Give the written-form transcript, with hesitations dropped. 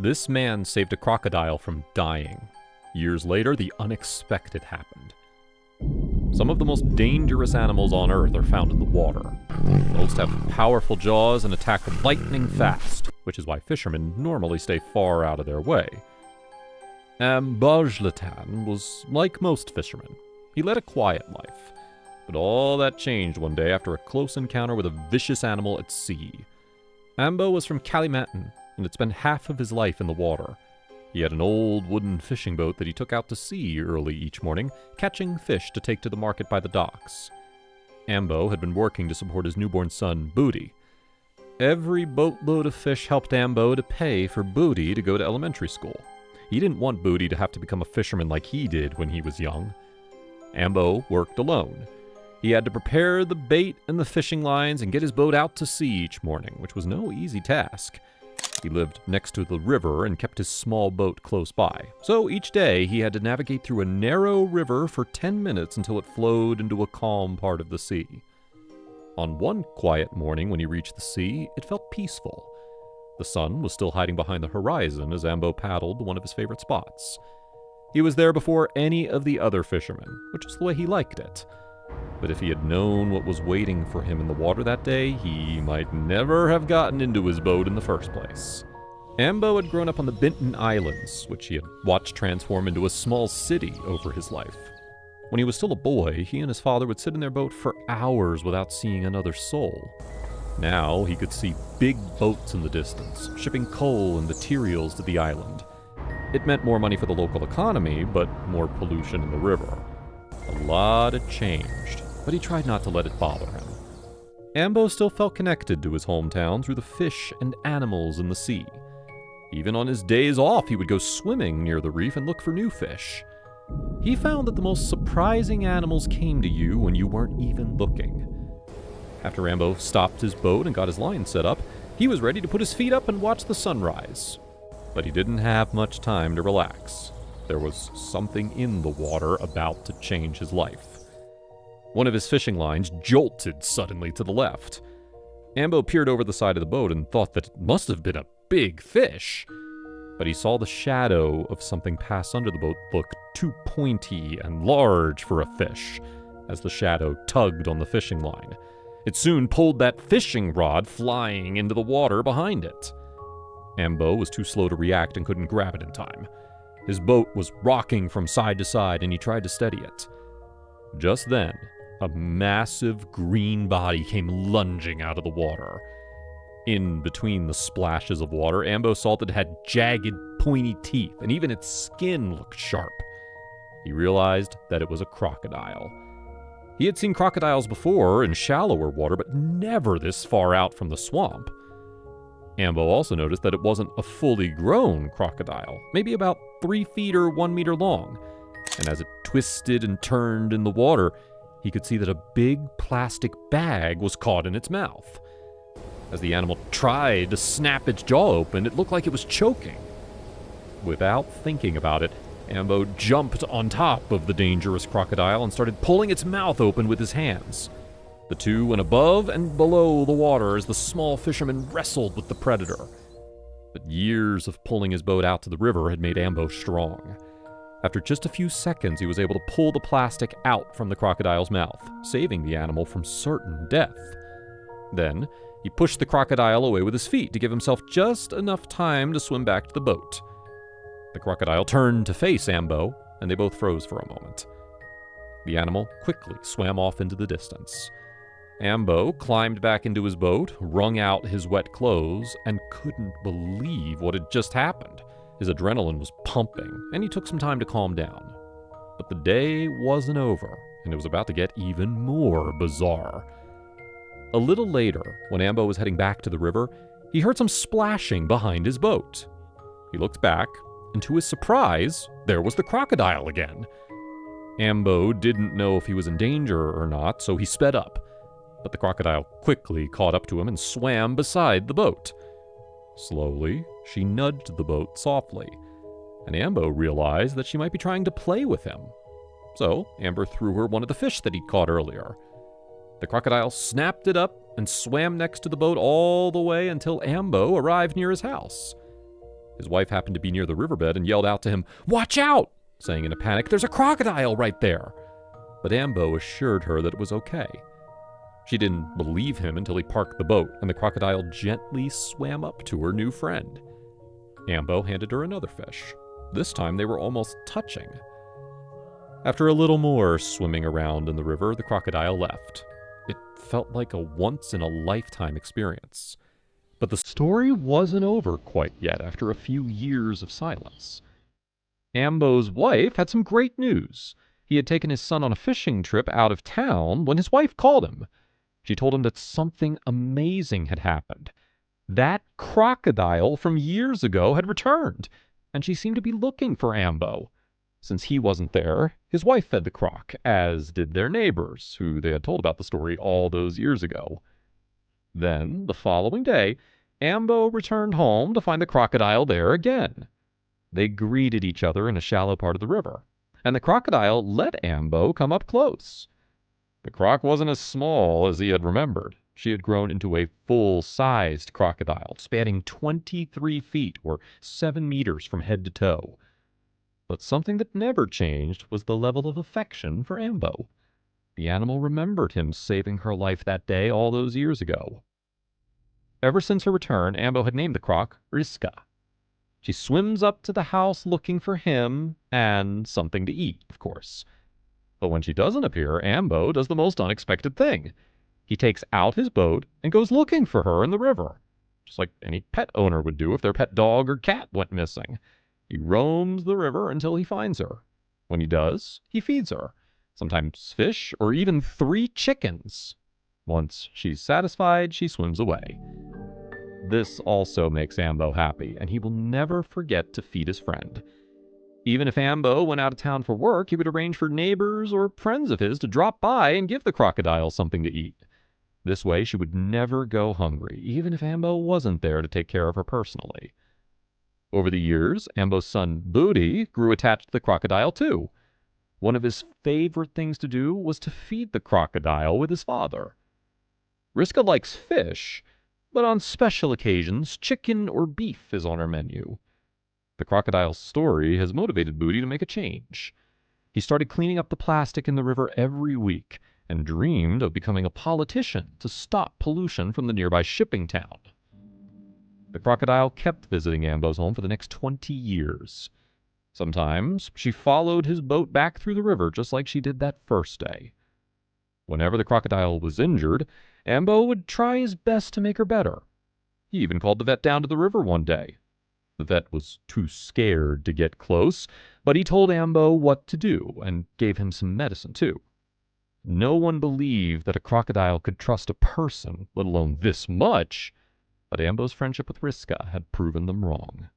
This man saved a crocodile from dying. Years later, the unexpected happened. Some of the most dangerous animals on Earth are found in the water. Most have powerful jaws and attack lightning fast, which is why fishermen normally stay far out of their way. Ambojlatan was like most fishermen. He led a quiet life. But all that changed one day after a close encounter with a vicious animal at sea. Ambo was from Kalimantan, and had spent half of his life in the water. He had an old wooden fishing boat that he took out to sea early each morning, catching fish to take to the market by the docks. Ambo had been working to support his newborn son, Booty. Every boatload of fish helped Ambo to pay for Booty to go to elementary school. He didn't want Booty to have to become a fisherman like he did when he was young. Ambo worked alone. He had to prepare the bait and the fishing lines and get his boat out to sea each morning, which was no easy task. He lived next to the river and kept his small boat close by. So each day he had to navigate through a narrow river for 10 minutes until it flowed into a calm part of the sea. On one quiet morning when he reached the sea, it felt peaceful. The sun was still hiding behind the horizon as Ambo paddled to one of his favorite spots. He was there before any of the other fishermen, which was the way he liked it. But if he had known what was waiting for him in the water that day, he might never have gotten into his boat in the first place. Ambo had grown up on the Bintan Islands, which he had watched transform into a small city over his life. When he was still a boy, he and his father would sit in their boat for hours without seeing another soul. Now he could see big boats in the distance, shipping coal and materials to the island. It meant more money for the local economy, but more pollution in the river. A lot had changed, but he tried not to let it bother him. Ambo still felt connected to his hometown through the fish and animals in the sea. Even on his days off, he would go swimming near the reef and look for new fish. He found that the most surprising animals came to you when you weren't even looking. After Ambo stopped his boat and got his line set up, he was ready to put his feet up and watch the sunrise. But he didn't have much time to relax. There was something in the water about to change his life. One of his fishing lines jolted suddenly to the left. Ambo peered over the side of the boat and thought that it must have been a big fish. But he saw the shadow of something pass under the boat look too pointy and large for a fish, as the shadow tugged on the fishing line. It soon pulled that fishing rod flying into the water behind it. Ambo was too slow to react and couldn't grab it in time. His boat was rocking from side to side, and he tried to steady it. Just then, a massive green body came lunging out of the water. In between the splashes of water, Ambo saw that it had jagged, pointy teeth, and even its skin looked sharp. He realized that it was a crocodile. He had seen crocodiles before in shallower water, but never this far out from the swamp. Ambo also noticed that it wasn't a fully grown crocodile, maybe about 3 feet or 1 meter long, and as it twisted and turned in the water, he could see that a big plastic bag was caught in its mouth. As the animal tried to snap its jaw open, it looked like it was choking. Without thinking about it, Ambo jumped on top of the dangerous crocodile and started pulling its mouth open with his hands. The two went above and below the water as the small fisherman wrestled with the predator. But years of pulling his boat out to the river had made Ambo strong. After just a few seconds, he was able to pull the plastic out from the crocodile's mouth, saving the animal from certain death. Then, he pushed the crocodile away with his feet to give himself just enough time to swim back to the boat. The crocodile turned to face Ambo, and they both froze for a moment. The animal quickly swam off into the distance. Ambo climbed back into his boat, wrung out his wet clothes, and couldn't believe what had just happened. His adrenaline was pumping, and he took some time to calm down. But the day wasn't over, and it was about to get even more bizarre. A little later, when Ambo was heading back to the river, he heard some splashing behind his boat. He looked back, and to his surprise, there was the crocodile again. Ambo didn't know if he was in danger or not, so he sped up. But the crocodile quickly caught up to him and swam beside the boat. Slowly, she nudged the boat softly, and Ambo realized that she might be trying to play with him. So, Amber threw her one of the fish that he'd caught earlier. The crocodile snapped it up and swam next to the boat all the way until Ambo arrived near his house. His wife happened to be near the riverbed and yelled out to him, "Watch out!" saying in a panic, "There's a crocodile right there!" But Ambo assured her that it was okay. She didn't believe him until he parked the boat and the crocodile gently swam up to her new friend. Ambo handed her another fish. This time they were almost touching. After a little more swimming around in the river, the crocodile left. It felt like a once-in-a-lifetime experience. But the story wasn't over quite yet after a few years of silence. Ambo's wife had some great news. He had taken his son on a fishing trip out of town when his wife called him. She told him that something amazing had happened. That crocodile from years ago had returned, and she seemed to be looking for Ambo. Since he wasn't there, his wife fed the croc, as did their neighbors, who they had told about the story all those years ago. Then, the following day, Ambo returned home to find the crocodile there again. They greeted each other in a shallow part of the river, and the crocodile let Ambo come up close. The croc wasn't as small as he had remembered. She had grown into a full-sized crocodile, spanning 23 feet or 7 meters from head to toe. But something that never changed was the level of affection for Ambo. The animal remembered him saving her life that day all those years ago. Ever since her return, Ambo had named the croc Riska. She swims up to the house looking for him and something to eat, of course. But when she doesn't appear, Ambo does the most unexpected thing. He takes out his boat and goes looking for her in the river, just like any pet owner would do if their pet dog or cat went missing. He roams the river until he finds her. When he does, he feeds her, sometimes fish or even 3 chickens. Once she's satisfied, she swims away. This also makes Ambo happy, and he will never forget to feed his friend. Even if Ambo went out of town for work, he would arrange for neighbors or friends of his to drop by and give the crocodile something to eat. This way, she would never go hungry, even if Ambo wasn't there to take care of her personally. Over the years, Ambo's son Booty grew attached to the crocodile too. One of his favorite things to do was to feed the crocodile with his father. Riska likes fish, but on special occasions, chicken or beef is on her menu. The crocodile's story has motivated Booty to make a change. He started cleaning up the plastic in the river every week and dreamed of becoming a politician to stop pollution from the nearby shipping town. The crocodile kept visiting Ambo's home for the next 20 years. Sometimes she followed his boat back through the river just like she did that first day. Whenever the crocodile was injured, Ambo would try his best to make her better. He even called the vet down to the river one day. The vet was too scared to get close, but he told Ambo what to do and gave him some medicine too. No one believed that a crocodile could trust a person, let alone this much, but Ambo's friendship with Riska had proven them wrong.